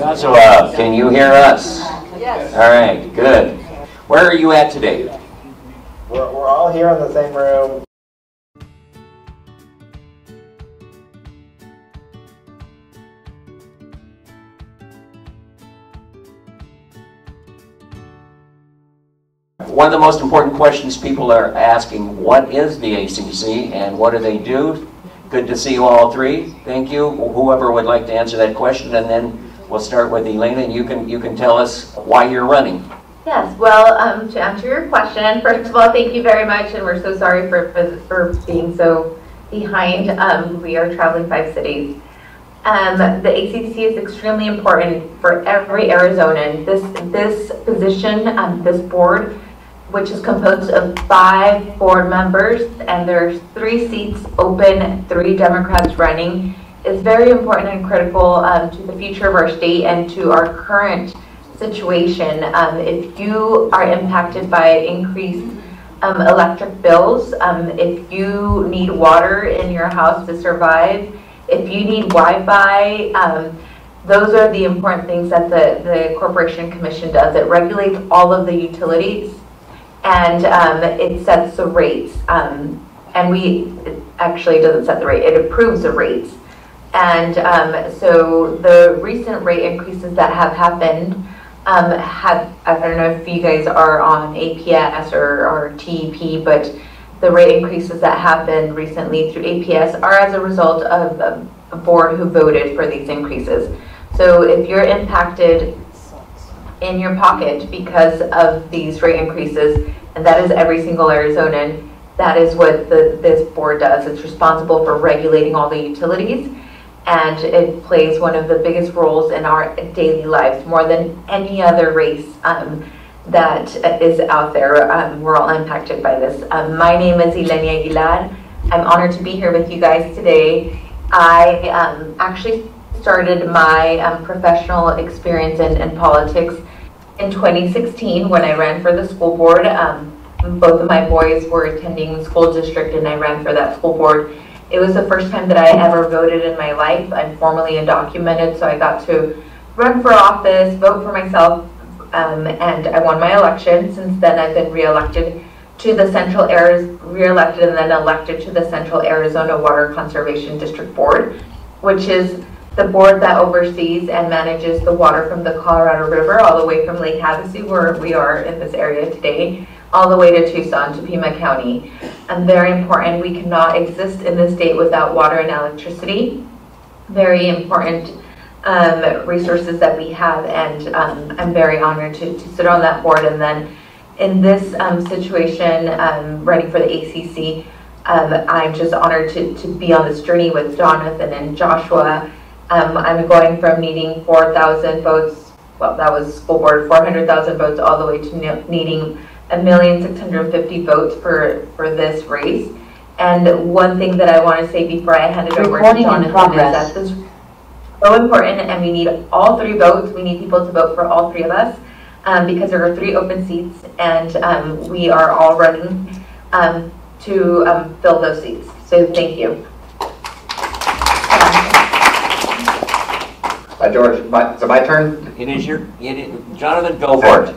Joshua, can you hear us? Yes. All right, good. Where are you at today? We're all here in the same room. One of the most important questions people are asking, what is the ACC and what do they do? Good to see you all three. Thank you. Whoever would like to answer that question, and then we'll start with Elena, and you can tell us why you're running. Yes, well, to answer your question, first of all, thank you very much, and we're so sorry for being so behind. We are traveling 5 cities. The ACC is extremely important for every Arizonan. This position, this board, which is composed of 5 board members, and there's 3 seats open, 3 Democrats running, is very important and critical to the future of our state and to our current situation. If you are impacted by increased electric bills, if you need water in your house to survive, if you need Wi-Fi, those are the important things that the Corporation Commission does. It regulates all of the utilities, and it sets the rates. And it actually doesn't set the rate, it approves the rates. And so the recent rate increases that have happened I don't know if you guys are on APS or TEP, but the rate increases that happened recently through APS are as a result of a board who voted for these increases. So if you're impacted in your pocket because of these rate increases, and that is every single Arizonan, that is what this board does. It's responsible for regulating all the utilities, and it plays one of the biggest roles in our daily lives, more than any other race that is out there. We're all impacted by this. My name is Elenia Aguilar. I'm honored to be here with you guys today. I actually started my professional experience in politics in 2016 when I ran for the school board. Both of my boys were attending the school district, and I ran for that school board. It was the first time that I ever voted in my life. I'm formally undocumented, so I got to run for office, vote for myself, and I won my election. Since then, I've been reelected to the reelected and then elected to the Central Arizona Water Conservation District Board, which is the board that oversees and manages the water from the Colorado River all the way from Lake Havasu, where we are in this area today, all the way to Tucson, to Pima County. And very important, we cannot exist in this state without water and electricity. Very important resources that we have, and I'm very honored to sit on that board. And then in this situation, running for the ACC, I'm just honored to be on this journey with Jonathan and Joshua. I'm going from needing 4,000 votes, well, that was school board, 400,000 votes, all the way to needing 1,650,000 votes for this race. And one thing that I want to say before I hand it over to Jonathan is that this is so important, and we need all 3 votes. We need people to vote for all 3 of us because there are 3 open seats, and we are all running to fill those seats. So thank you. George, so my turn? It is Jonathan, go for it.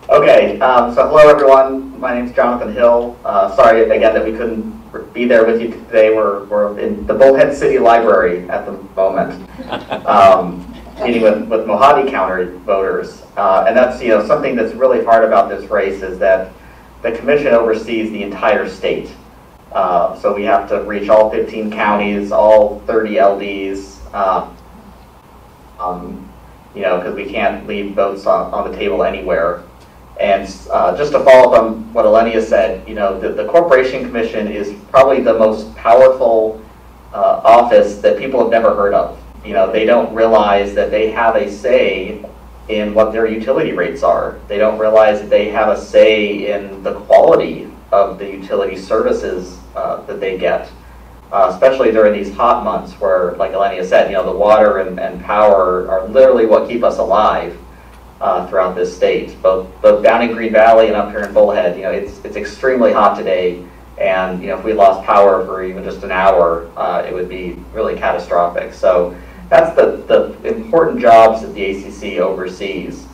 Okay, so hello everyone. My name is Jonathan Hill. Sorry again that we couldn't be there with you today. We're in the Bullhead City Library at the moment, meeting with Mojave County voters. And that's something that's really hard about this race is that the commission oversees the entire state. So we have to reach all 15 counties, all 30 LDs. Because we can't leave votes on the table anywhere. And just to follow up on what Elenia said, the Corporation Commission is probably the most powerful office that people have never heard of. They don't realize that they have a say in what their utility rates are. They don't realize that they have a say in the quality of the utility services that they get. Especially during these hot months where, like Elenia said, the water and power are literally what keep us alive throughout this state. Both down in Green Valley and up here in Bullhead, it's extremely hot today, and if we lost power for even just an hour, it would be really catastrophic. So that's the important jobs that the ACC oversees.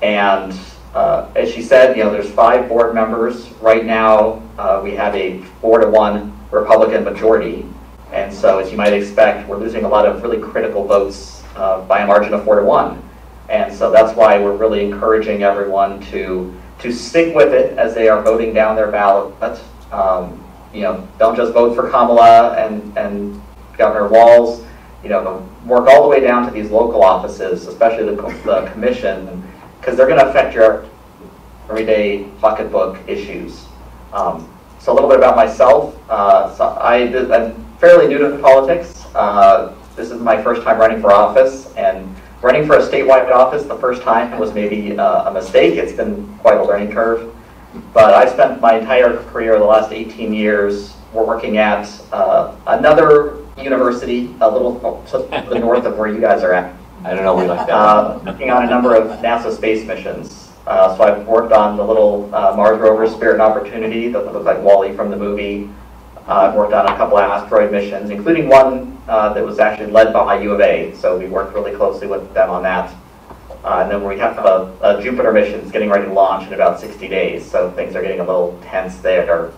And as she said, there's 5 board members. Right now, we have a 4-to-1 Republican majority. And so, as you might expect, we're losing a lot of really critical votes by a margin of 4-to-1. And so that's why we're really encouraging everyone to stick with it as they are voting down their ballot. Don't just vote for Kamala and Governor Walz. Work all the way down to these local offices, especially the commission, because they're going to affect your everyday pocketbook issues. So a little bit about myself. I'm fairly new to politics. This is my first time running for office, and running for a statewide office the first time was maybe a mistake. It's been quite a learning curve. But I've spent my entire career, the last 18 years, working at another university, a little to the north of where you guys are at. I don't know, we like that. Working on a number of NASA space missions. So I've worked on the little Mars rover Spirit and Opportunity that looks like Wall-E from the movie. I've worked on a couple of asteroid missions, including one that was actually led by U of A. So we worked really closely with them on that. And then we have a Jupiter mission that's getting ready to launch in about 60 days. So things are getting a little tense there.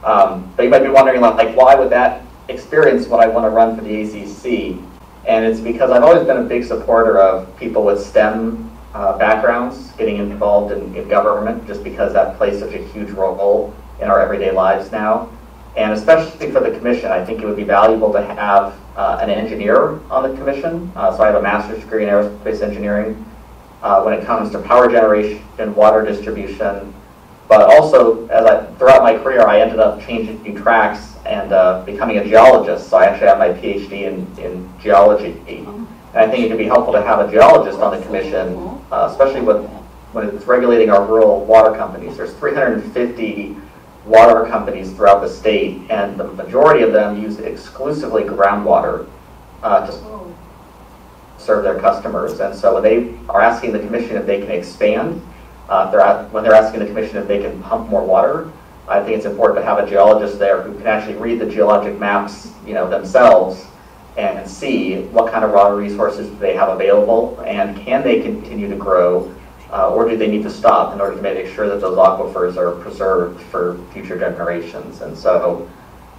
But you might be wondering, why would that experience what I want to run for the ACC? And it's because I've always been a big supporter of people with STEM backgrounds getting involved in government, just because that plays such a huge role in our everyday lives now. And especially for the commission, I think it would be valuable to have an engineer on the commission. So I have a master's degree in aerospace engineering when it comes to power generation, water distribution. But also, throughout my career, I ended up changing tracks and becoming a geologist. So I actually have my PhD in geology. And I think it could be helpful to have a geologist on the commission, especially when it's regulating our rural water companies. There's 350 water companies throughout the state, and the majority of them use exclusively groundwater to serve their customers. And so when they are asking the commission if they can expand, when they're asking the commission if they can pump more water, I think it's important to have a geologist there who can actually read the geologic maps, themselves, and see what kind of water resources they have available, and can they continue to grow, or do they need to stop in order to make sure that those aquifers are preserved for future generations. And so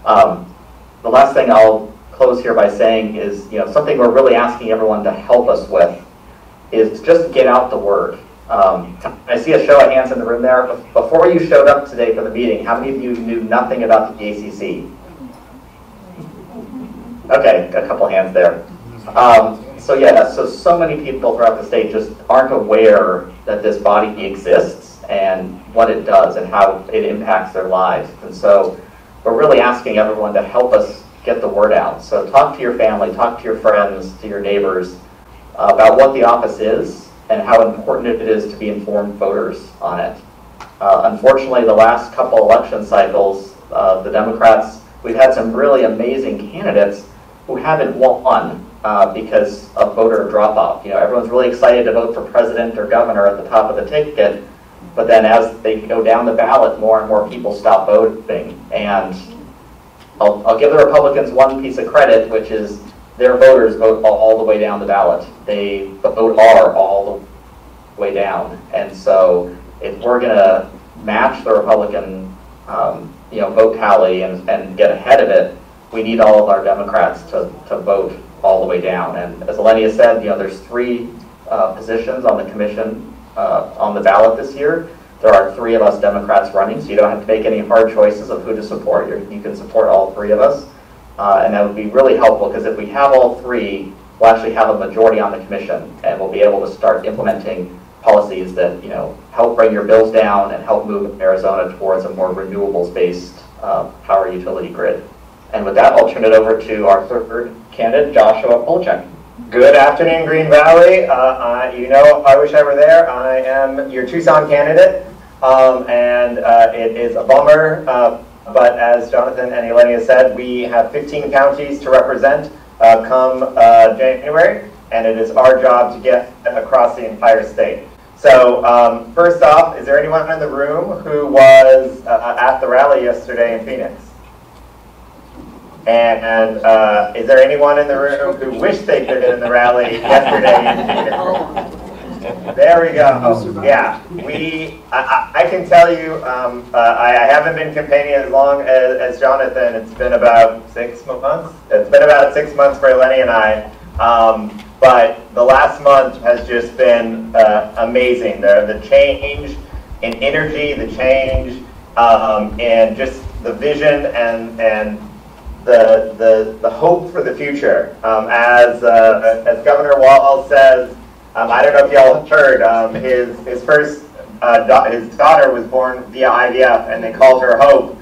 the last thing I'll close here by saying is, something we're really asking everyone to help us with is just get out the word. I see a show of hands in the room there. Before you showed up today for the meeting, how many of you knew nothing about the ACC? Okay, a couple hands there. So many people throughout the state just aren't aware that this body exists and what it does and how it impacts their lives. And so we're really asking everyone to help us get the word out. So talk to your family, talk to your friends, to your neighbors about what the office is and how important it is to be informed voters on it. Unfortunately, the last couple election cycles, the Democrats, we've had some really amazing candidates who haven't won because of voter drop-off. Everyone's really excited to vote for president or governor at the top of the ticket, but then as they go down the ballot, more and more people stop voting. And I'll give the Republicans one piece of credit, which is their voters vote all the way down the ballot. They vote R all the way down. And so if we're going to match the Republican vote tally and get ahead of it, we need all of our Democrats to vote all the way down. And as Elenia said, there's 3 positions on the commission on the ballot this year. There are 3 of us Democrats running, so you don't have to make any hard choices of who to support. You can support all 3 of us. And that would be really helpful, because if we have all 3, we'll actually have a majority on the commission, and we'll be able to start implementing policies that help bring your bills down and help move Arizona towards a more renewables-based power utility grid. And with that, I'll turn it over to our third candidate, Joshua Polchak. Good afternoon, Green Valley. I wish I were there. I am your Tucson candidate, and it is a bummer. But as Jonathan and Elenia said, we have 15 counties to represent come January, and it is our job to get across the entire state. So first off, is there anyone in the room who was at the rally yesterday in Phoenix? And is there anyone in the room who wished they could have been in the rally yesterday? There we go. Yeah, I can tell you, I haven't been campaigning as long as Jonathan. It's been about 6 months. It's been about 6 months for Eleni and I. But the last month has just been amazing. The change in energy, the change and just the vision and the hope for the future. As Governor Walz says, I don't know if y'all heard, his daughter was born via IVF, and they called her Hope.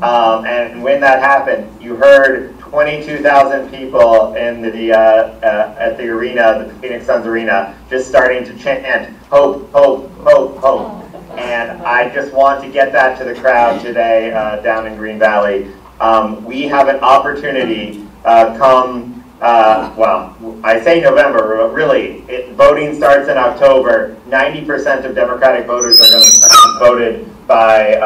And when that happened, you heard 22,000 people in the at the arena, the Phoenix Suns arena, just starting to chant hope, hope, hope, hope. And I just want to get that to the crowd today down in Green Valley. We have an opportunity well, I say November, but really, voting starts in October. 90% of Democratic voters are going to be voted by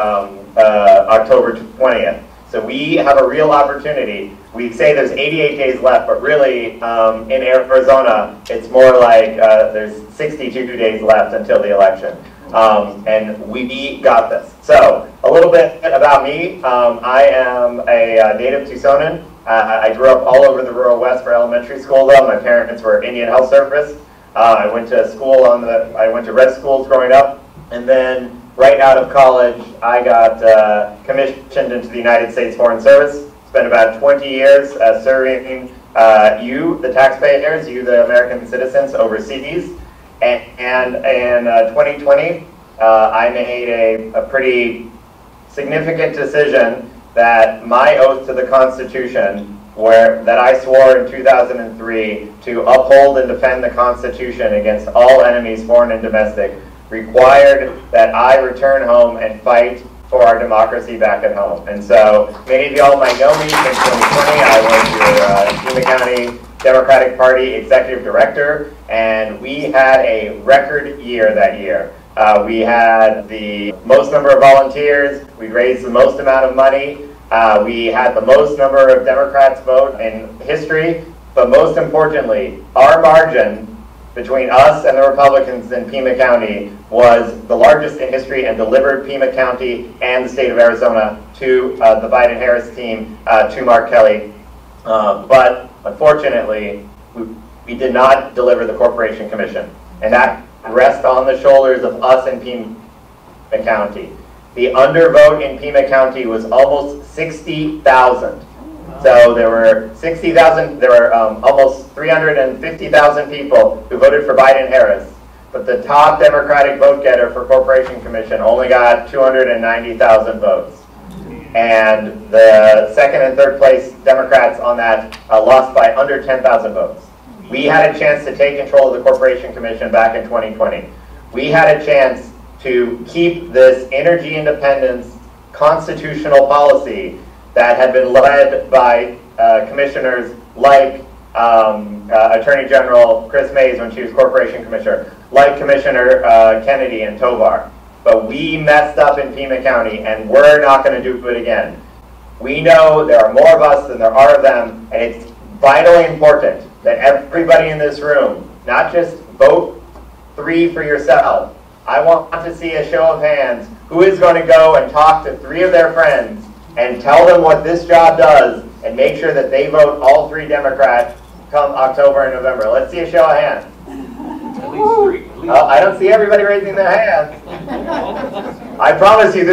October 20th. So we have a real opportunity. We say there's 88 days left, but really, in Arizona, it's more like there's 62 days left until the election. And we got this. So, a little bit about me. I am a native Tucsonan. I grew up all over the rural West for elementary school, though. My parents were Indian Health Service. I went to school I went to red schools growing up, and then right out of college, I got commissioned into the United States Foreign Service. Spent about 20 years serving you, the taxpayers, you, the American citizens, overseas. And in 2020, I made a pretty significant decision that my oath to the Constitution, that I swore in 2003 to uphold and defend the Constitution against all enemies, foreign and domestic, required that I return home and fight for our democracy back at home. And so many of y'all might know me. In 2020, I was your Pima County Democratic Party Executive Director, and we had a record year that year. We had the most number of volunteers, we raised the most amount of money, we had the most number of Democrats vote in history, but most importantly, our margin between us and the Republicans in Pima County was the largest in history and delivered Pima County and the state of Arizona to the Biden-Harris team, to Mark Kelly. But unfortunately, we did not deliver the Corporation Commission, and that rests on the shoulders of us in Pima County. The undervote in Pima County was almost 60,000. So there were 60,000, there were almost 350,000 people who voted for Biden-Harris, but the top Democratic vote getter for Corporation Commission only got 290,000 votes. And the second and third place Democrats on that lost by under 10,000 votes. We had a chance to take control of the Corporation Commission back in 2020. We had a chance to keep this energy independence constitutional policy that had been led by commissioners like Attorney General Chris Mays when she was Corporation Commissioner, like Commissioner Kennedy and Tovar. But we messed up in Pima County, and we're not going to do it again. We know there are more of us than there are of them, and it's vitally important that everybody in this room not just vote 3 for yourself. I want to see a show of hands. Who is going to go and talk to 3 of their friends and tell them what this job does and make sure that they vote all 3 Democrats come October and November? Let's see a show of hands. At least 3. I don't see everybody raising their hands. I promise you,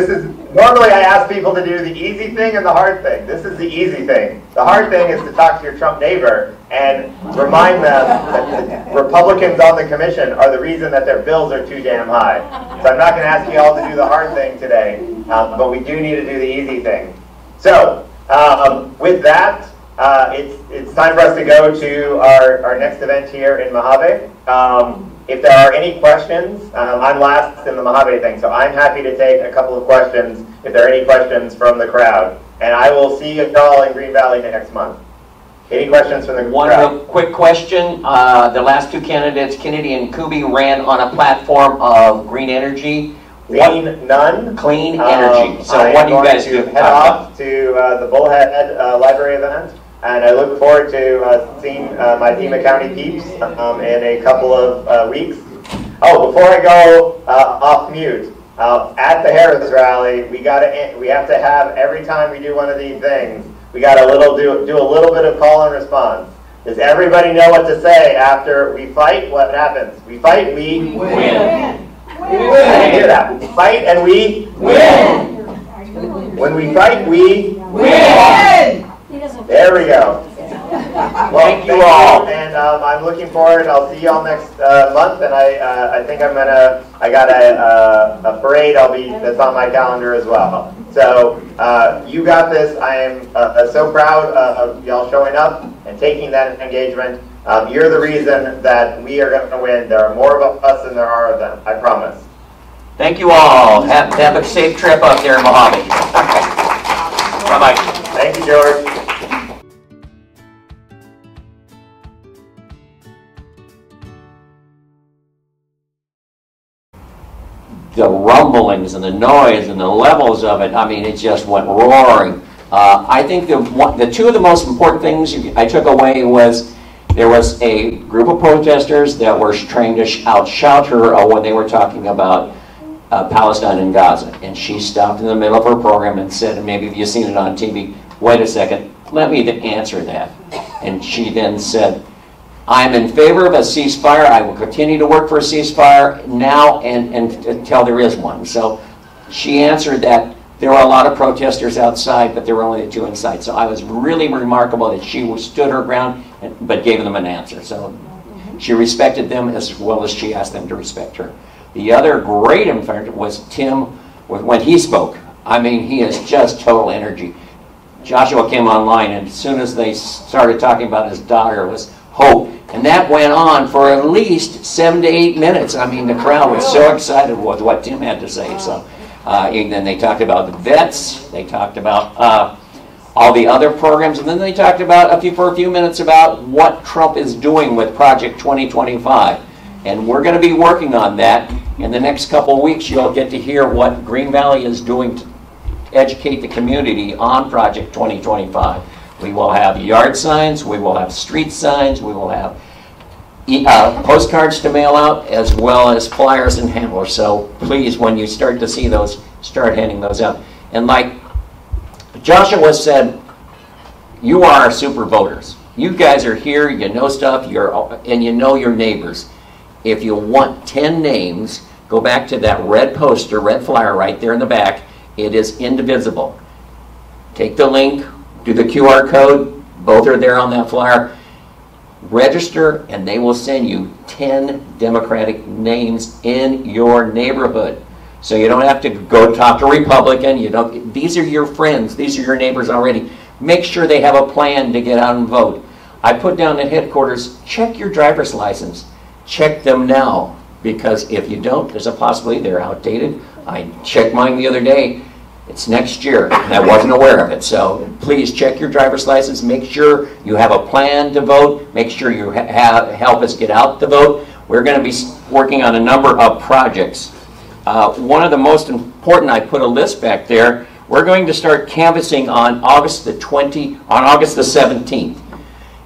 normally I ask people to do the easy thing and the hard thing. This is the easy thing. The hard thing is to talk to your Trump neighbor and remind them that the Republicans on the commission are the reason that their bills are too damn high. So I'm not going to ask you all to do the hard thing today, but we do need to do the easy thing. So with that, it's time for us to go to our next event here in Mojave. If there are any questions, I'm last in the Mojave thing, so I'm happy to take a couple of questions if there are any questions from the crowd. And I will see you all in Green Valley next month. Any questions from the crowd? One real quick question. The last 2 candidates, Kennedy and Kuby, ran on a platform of green energy. Clean none. Clean energy. So I what am do you guys going do? to head off to the Bullhead Library event, and I look forward to seeing my Pima County peeps in a couple of weeks. Oh, before I go off mute, at the Harris Rally, we have to have, every time we do one of these things, we got to do a little bit of call and response. Does everybody know what to say after we fight? What happens? We fight, we win. I didn't hear that. We fight and we win. When we fight, we win. There we go. Well, thank you all, and I'm looking forward. I'll see you all next month, and I think I got a parade. That's on my calendar as well. So you got this. I am so proud of y'all showing up and taking that engagement. You're the reason that we are going to win. There are more of us than there are of them. I promise. Thank you all. Have a safe trip up there in Mojave. Bye-bye. Thank you, George. The rumblings and the noise and the levels of it, I mean, it just went roaring. I think the two of the most important things I took away was there was a group of protesters that were trying to shout her when they were talking about Palestine and Gaza. And she stopped in the middle of her program and said, and maybe you've seen it on TV, wait a second, let me answer that. And she then said, I'm in favor of a ceasefire. I will continue to work for a ceasefire now and until there is one. So she answered that there were a lot of protesters outside, but there were only the two inside. So I was really remarkable that she stood her ground, but gave them an answer. So she respected them as well as she asked them to respect her. The other great impact was Tim, when he spoke. I mean, he is just total energy. Joshua came online, and as soon as they started talking about his daughter, it was hope. And that went on for at least 7 to 8 minutes. I mean, the crowd was so excited with what Tim had to say. So, and then they talked about the vets. They talked about all the other programs. And then they talked about, for a few minutes, about what Trump is doing with Project 2025. And we're going to be working on that. In the next couple of weeks, you'll get to hear what Green Valley is doing to educate the community on Project 2025. We will have yard signs, we will have street signs, we will have postcards to mail out, as well as flyers and handlers. So please, when you start to see those, start handing those out. And like Joshua said, you are our super voters. You guys are here, you know stuff, and you know your neighbors. If you want 10 names, go back to that red poster, red flyer right there in the back. It is indivisible. Take the link, do the QR code, both are there on that flyer. Register, and they will send you 10 Democratic names in your neighborhood. So you don't have to go talk to a Republican. These are your friends. These are your neighbors already. Make sure they have a plan to get out and vote. I put down at headquarters, check your driver's license. Check them now, because if you don't, there's a possibility they're outdated. I checked mine the other day. It's next year, and I wasn't aware of it. So please check your driver's license. Make sure you have a plan to vote. Make sure you help us get out to vote. We're going to be working on a number of projects. One of the most important, I put a list back there. We're going to start canvassing on August the 17th.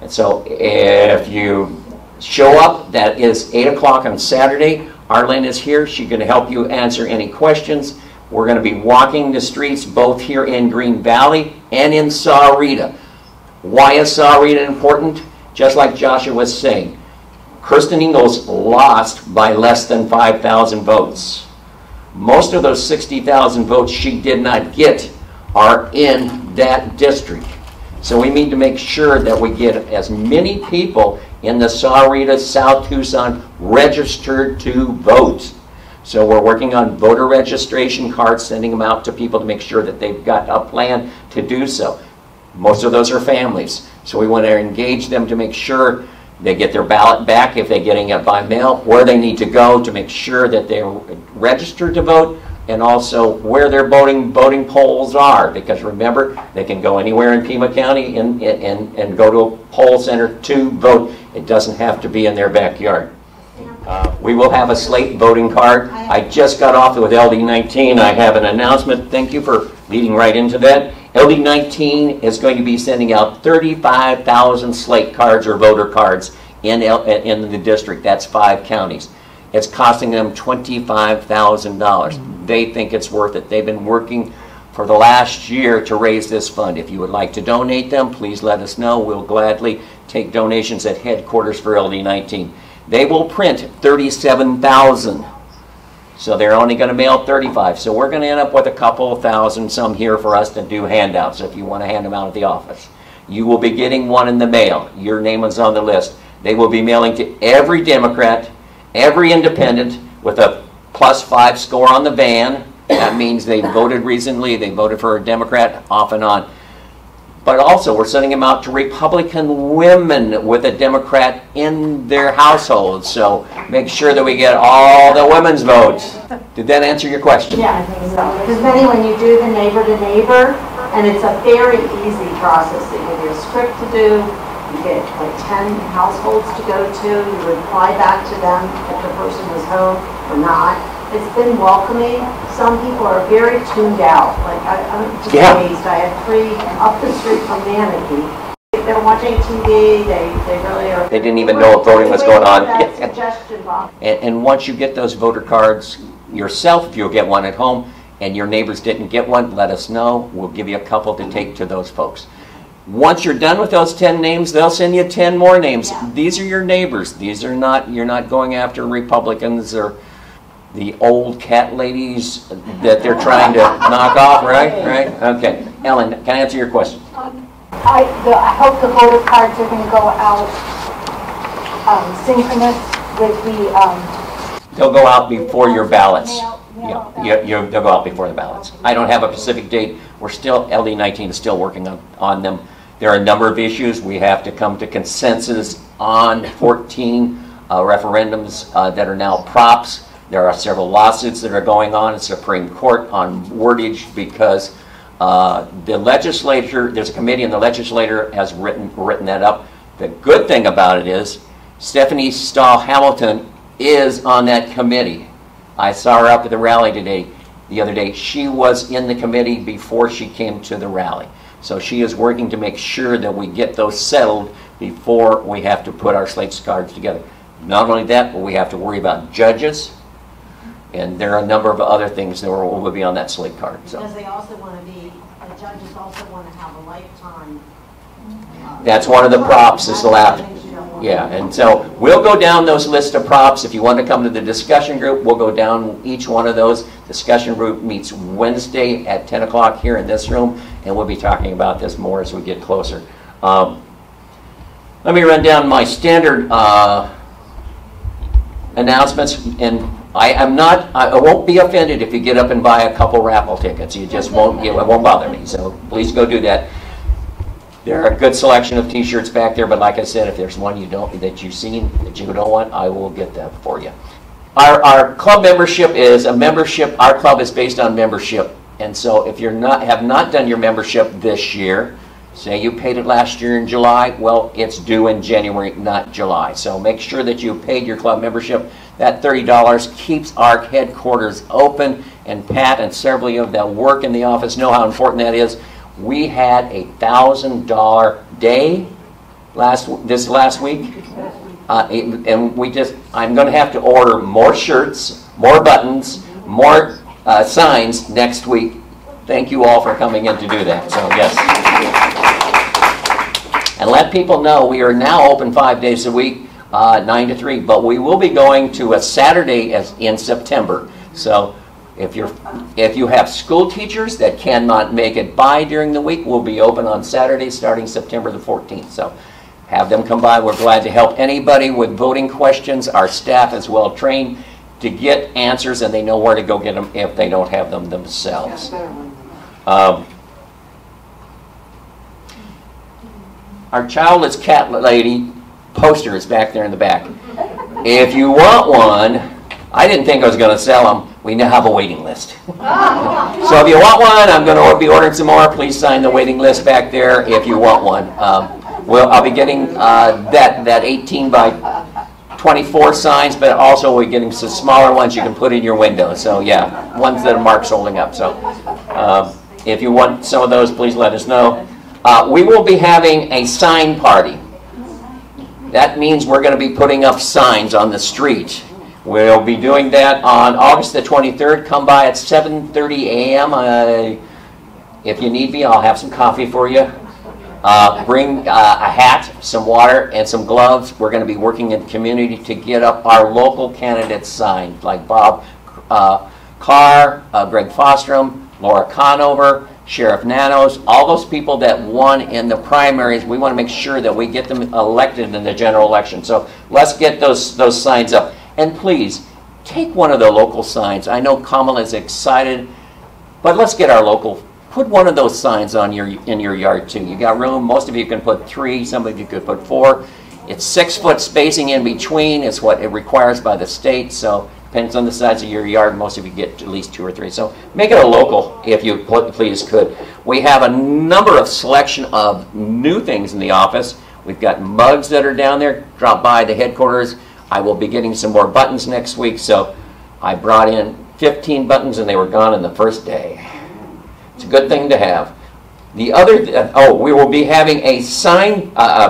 And so if you show up, that is 8 o'clock on Saturday. Arlene is here. She's going to help you answer any questions. We're going to be walking the streets both here in Green Valley and in Sahuarita. Why is Sahuarita important? Just like Joshua was saying, Kirsten Ingles lost by less than 5,000 votes. Most of those 60,000 votes she did not get are in that district. So we need to make sure that we get as many people in the Sahuarita, South Tucson registered to vote. So we're working on voter registration cards, sending them out to people to make sure that they've got a plan to do so. Most of those are families. So we want to engage them to make sure they get their ballot back if they're getting it by mail, where they need to go to make sure that they're registered to vote, and also where their voting polls are. Because remember, they can go anywhere in Pima County and go to a poll center to vote. It doesn't have to be in their backyard. We will have a slate voting card. I just got off with LD19. I have an announcement. Thank you for leading right into that. LD19 is going to be sending out 35,000 slate cards or voter cards in the district. That's 5 counties. It's costing them $25,000. They think it's worth it. They've been working for the last year to raise this fund. If you would like to donate them, please let us know. We'll gladly take donations at headquarters for LD19. They will print 37,000. So they're only going to mail 35. So we're going to end up with a couple of thousand, some here for us to do handouts if you want to hand them out at the office. You will be getting one in the mail. Your name is on the list. They will be mailing to every Democrat, every independent with a +5 score on the van. That means they voted recently. They voted for a Democrat off and on. But also, we're sending them out to Republican women with a Democrat in their households. So make sure that we get all the women's votes. Did that answer your question? Yeah, I think so. Because many, when you do the neighbor to neighbor, and it's a very easy process. You give your script to do, you get like 10 households to go to, you reply back to them if the person was home or not. It's been welcoming. Some people are very tuned out. Like, I'm just amazed. I have 3 up the street from Manatee. They're watching TV. They really are. They didn't even know if voting was going on. Suggestion box. And once you get those voter cards yourself, if you'll get one at home, and your neighbors didn't get one, let us know. We'll give you a couple to take to those folks. Once you're done with those 10 names, they'll send you 10 more names. Yeah. These are your neighbors. These are not, you're not going after Republicans or the old cat ladies that they're trying to knock off, right? Right? Okay. Ellen, can I answer your question? I hope the voter cards are going to go out synchronous with the... They'll go out before your ballots. They'll go out before the ballots. I don't have a specific date. We're still, LD19 is still working on them. There are a number of issues. We have to come to consensus on 14 referendums that are now props. There are several lawsuits that are going on in Supreme Court on wordage because the legislature, there's a committee and the legislature has written that up. The good thing about it is Stephanie Stahl Hamilton is on that committee. I saw her up at the rally the other day. She was in the committee before she came to the rally. So she is working to make sure that we get those settled before we have to put our slate cards together. Not only that, but we have to worry about judges. And there are a number of other things that will be on that slate card. So. Because they also want to be, the judges also want to have a lifetime. That's one of the props is the last. Yeah, and so we'll go down those lists of props. If you want to come to the discussion group, we'll go down each one of those. Discussion group meets Wednesday at 10 o'clock here in this room, and we'll be talking about this more as we get closer. Let me run down my standard announcements, and I won't be offended if you get up and buy a couple raffle tickets. You just won't, it won't bother me, so please go do that. There are a good selection of t-shirts back there, but like I said, if there's one that you've seen that you don't want, I will get that for you. Our club membership is a membership. Our club is based on membership, and so if you have not done your membership this year, say you paid it last year in July, well, it's due in January, not July. So make sure that you paid your club membership. That $30 keeps our headquarters open, and Pat and several of you that work in the office know how important that is. We had a $1,000 day this last week, and I'm going to have to order more shirts, more buttons, more signs next week. Thank you all for coming in to do that. So yes. And let people know we are now open 5 days a week, 9 to 3, but we will be going to a Saturday in September. So if you have school teachers that cannot make it by during the week, we'll be open on Saturday starting September the 14th. So have them come by. We're glad to help anybody with voting questions. Our staff is well trained to get answers, and they know where to go get them if they don't have them themselves. Our childless cat lady poster is back there in the back. If you want one, I didn't think I was going to sell them. We now have a waiting list. So if you want one, I'm going to be ordering some more. Please sign the waiting list back there if you want one. I'll be getting that 18 by 24 signs, but also we're getting some smaller ones you can put in your window. So yeah, ones that Mark's holding up. So if you want some of those, please let us know. We will be having a sign party. That means we're going to be putting up signs on the street. We'll be doing that on August the 23rd. Come by at 7:30 a.m. If you need me, I'll have some coffee for you. Bring a hat, some water, and some gloves. We're going to be working in the community to get up our local candidates' signs, like Bob Carr, Greg Fostrom, Laura Conover, Sheriff Nanos, all those people that won in the primaries. We want to make sure that we get them elected in the general election. So let's get those signs up. And please, take one of the local signs. I know Kamala is excited, but let's get our local. Put one of those signs on in your yard too. You got room. Most of you can put 3. Some of you could put 4. It's 6-foot spacing in between. It's what it requires by the state. So depends on the size of your yard. Most of you get at least 2 or 3. So make it a local if you please could. We have a number of selection of new things in the office. We've got mugs that are down there. Drop by the headquarters. I will be getting some more buttons next week. So I brought in 15 buttons and they were gone in the first day. It's a good thing to have. The other, we will be having a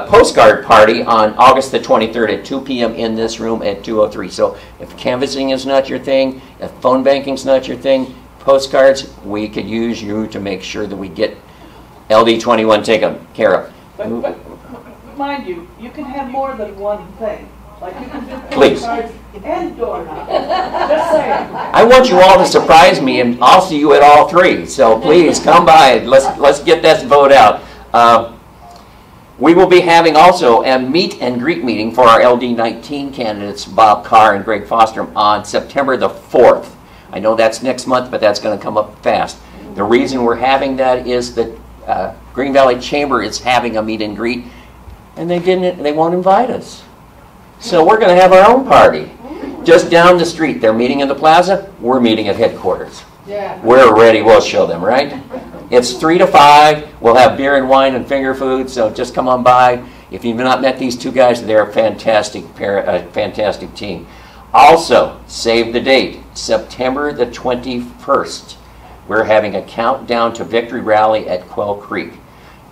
postcard party on August the 23rd at 2 p.m. in this room at 203. So if canvassing is not your thing, if phone banking is not your thing, postcards, we could use you to make sure that we get LD21 taken care of. But mind you, you can have more than one thing. Like you can do Please. postcards and doorknobs. Just saying. I want you all to surprise me, and I'll see you at all 3. So please come by. Let's get this vote out. We will be having also a meet and greet meeting for our LD19 candidates, Bob Carr and Greg Fostrom, on September the 4th. I know that's next month, but that's going to come up fast. The reason we're having that is that Green Valley Chamber is having a meet and greet, and they won't invite us. So we're going to have our own party. Just down the street, they're meeting in the plaza, we're meeting at headquarters. Yeah. We're ready, we'll show them, right? It's 3 to 5, we'll have beer and wine and finger food, so just come on by. If you've not met these 2 guys, they're a fantastic team. Also, save the date, September the 21st. We're having a countdown to victory rally at Quail Creek.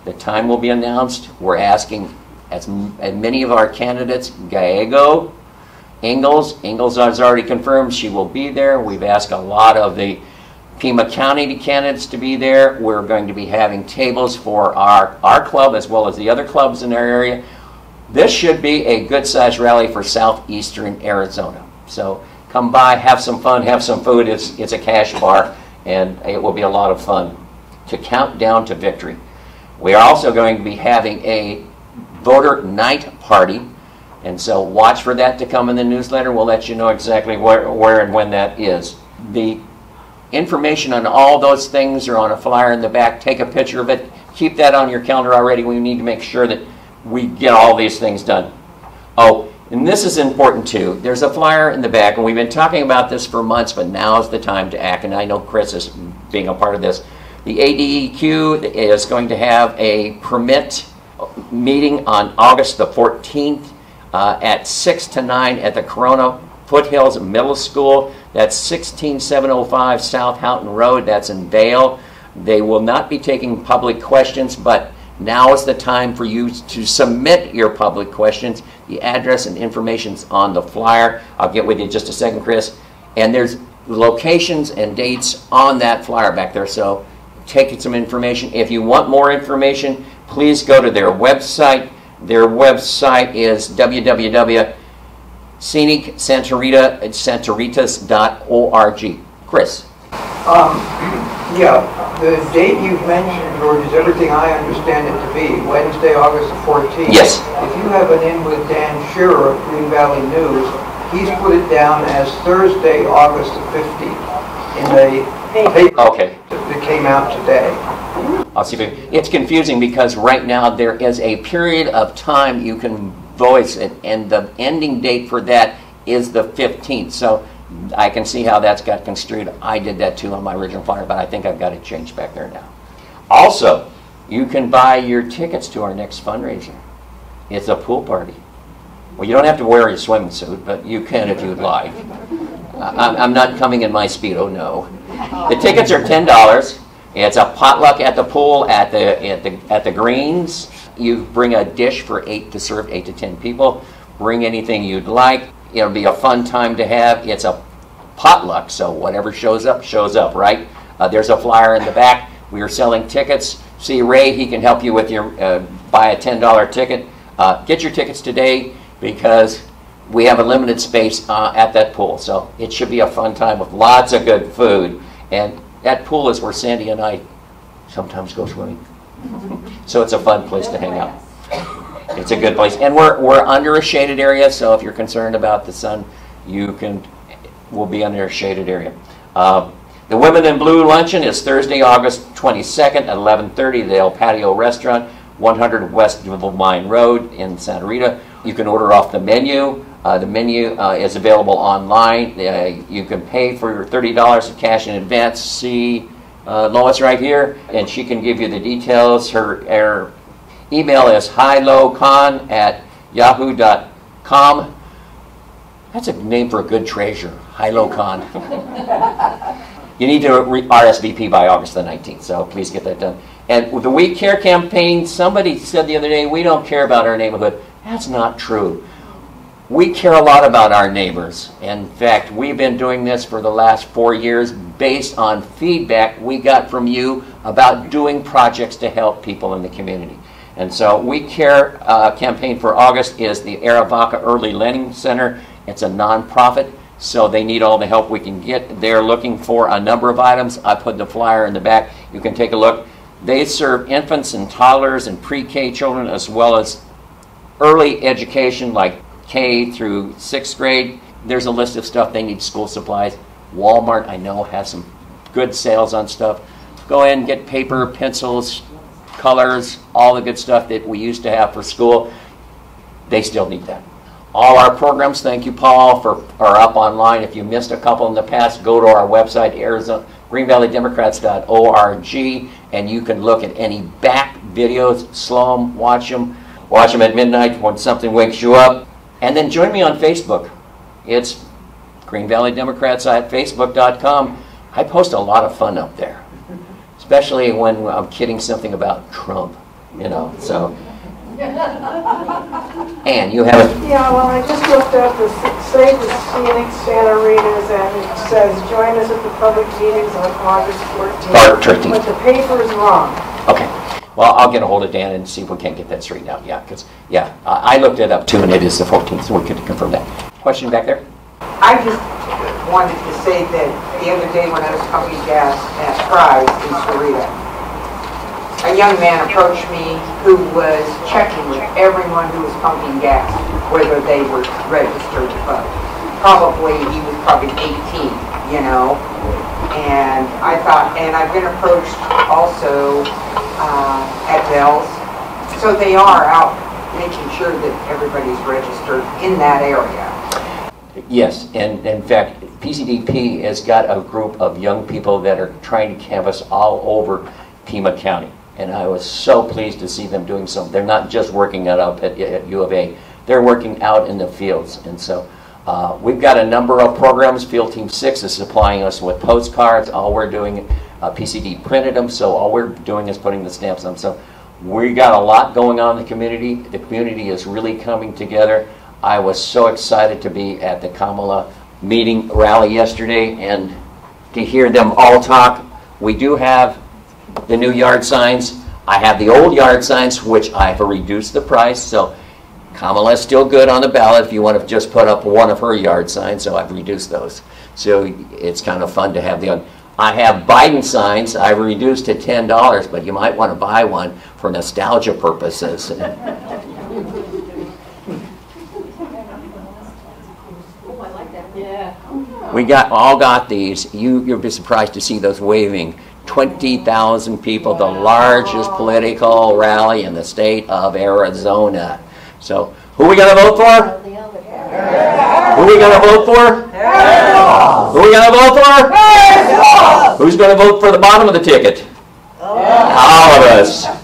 The time will be announced. We're asking as many of our candidates, Gallego, Ingalls has already confirmed she will be there. We've asked a lot of the Pima County candidates to be there. We're going to be having tables for our club as well as the other clubs in our area. This should be a good-sized rally for southeastern Arizona. So come by, have some fun, have some food. It's a cash bar, and it will be a lot of fun to count down to victory. We are also going to be having a voter night party, and so watch for that to come in the newsletter. We'll let you know exactly where and when that is. The information on all those things are on a flyer in the back. Take a picture of it. Keep that on your calendar already. We need to make sure that we get all these things done. Oh, and this is important too. There's a flyer in the back, and we've been talking about this for months, but now is the time to act, and I know Chris is being a part of this. The ADEQ is going to have a permit meeting on August the 14th at 6 to 9 at the Corona Foothills Middle School. That's 16705 South Houghton Road. That's in Vail. They will not be taking public questions, but now is the time for you to submit your public questions. The address and information's on the flyer. I'll get with you in just a second, Chris. And there's locations and dates on that flyer back there, so take some information. If you want more information, please go to their website. Their website is www.scenicsantoritas.org. Chris. Yeah, the date you've mentioned, George, is everything I understand it to be, Wednesday, August the 14th. Yes. If you have an in with Dan Shearer of Green Valley News, he's put it down as Thursday, August the 15th in the paper that came out today. I'll see if it's confusing because right now there is a period of time you can voice it, and the ending date for that is the 15th. So I can see how that's got construed. I did that too on my original flyer, but I think I've got it changed back there now. Also, you can buy your tickets to our next fundraiser. It's a pool party. Well, you don't have to wear your swimming suit, but you can if you'd like. I'm not coming in my Speedo, no. The tickets are $10. It's a potluck at the pool at the greens. You bring a dish for 8 to 10 people. Bring anything you'd like. It'll be a fun time to have. It's a potluck, so whatever shows up, right? There's a flyer in the back. We are selling tickets. See Ray, he can help you with your buy a $10 ticket. Get your tickets today because we have a limited space at that pool. So it should be a fun time with lots of good food. And that pool is where Sandy and I sometimes go swimming. So it's a fun place to hang out. It's a good place. And we're under a shaded area, so if you're concerned about the sun, we'll be under a shaded area. The Women in Blue Luncheon is Thursday, August 22nd at 11:30 at the El Patio Restaurant, 100 West Mine Road in Santa Rita. You can order off the menu. The menu is available online. You can pay for your $30 of cash in advance. See Lois right here, and she can give you the details. Her email is hilokhan@yahoo.com. That's a name for a good treasure, Hilokhan. You need to RSVP by August the 19th, so please get that done. And with the We Care campaign, somebody said the other day, we don't care about our neighborhood. That's not true. We care a lot about our neighbors. In fact, we've been doing this for the last 4 years based on feedback we got from you about doing projects to help people in the community. And so We Care campaign for August is the Arivaca Early Learning Center. It's a nonprofit, so they need all the help we can get. They're looking for a number of items. I put the flyer in the back. You can take a look. They serve infants and toddlers and pre-K children as well as early education like K through 6th grade. There's a list of stuff they need. School supplies. Walmart, I know, has some good sales on stuff. Go in and get paper, pencils, colors, all the good stuff that we used to have for school. They still need that. All our programs, thank you, Paul, are up online. If you missed a couple in the past, go to our website, greenvalleydemocrats.org, and you can look at any back videos, slow them, watch them at midnight when something wakes you up. And then join me on Facebook. It's Green Valley Democrats at facebook.com. I post a lot of fun up there, especially when I'm kidding something about Trump, so. Ann, you have it. Yeah, well, I just looked up the Save the Scenic Santa Ritas, and it says, join us at the public meetings on August 14th. But the paper is wrong. Okay. Well, I'll get a hold of Dan and see if we can't get that straightened out. I looked it up too, and it is the 14th, so we could confirm that. Question back there? I just wanted to say that the other day when I was pumping gas at Fry's in Sarita, a young man approached me who was checking with everyone who was pumping gas, whether they were registered to vote. He was probably 18, and I thought, and I've been approached also at Bell's, so they are out making sure that everybody's registered in that area. Yes, and in fact, PCDP has got a group of young people that are trying to canvass all over Pima County. And I was so pleased to see them doing so. They're not just working it up at U of A. They're working out in the fields. And so we've got a number of programs. Field Team 6 is supplying us with postcards. All we're doing, PCD printed them, so all we're doing is putting the stamps on. So we got a lot going on in the community. The community is really coming together. I was so excited to be at the Kamala meeting rally yesterday and to hear them all talk. We do have the new yard signs. I have the old yard signs, which I've reduced the price, so Kamala's still good on the ballot if you want to just put up one of her yard signs, so I've reduced those. So it's kind of fun to have the other. I have Biden signs. I've reduced to $10, but you might want to buy one for nostalgia purposes. We all got these. You'll be surprised to see those waving. 20,000 people, the largest political rally in the state of Arizona. So, who are we going to vote for? Who are we going to vote for? Who are we going to vote for? Who's going to vote for the bottom of the ticket? All of us.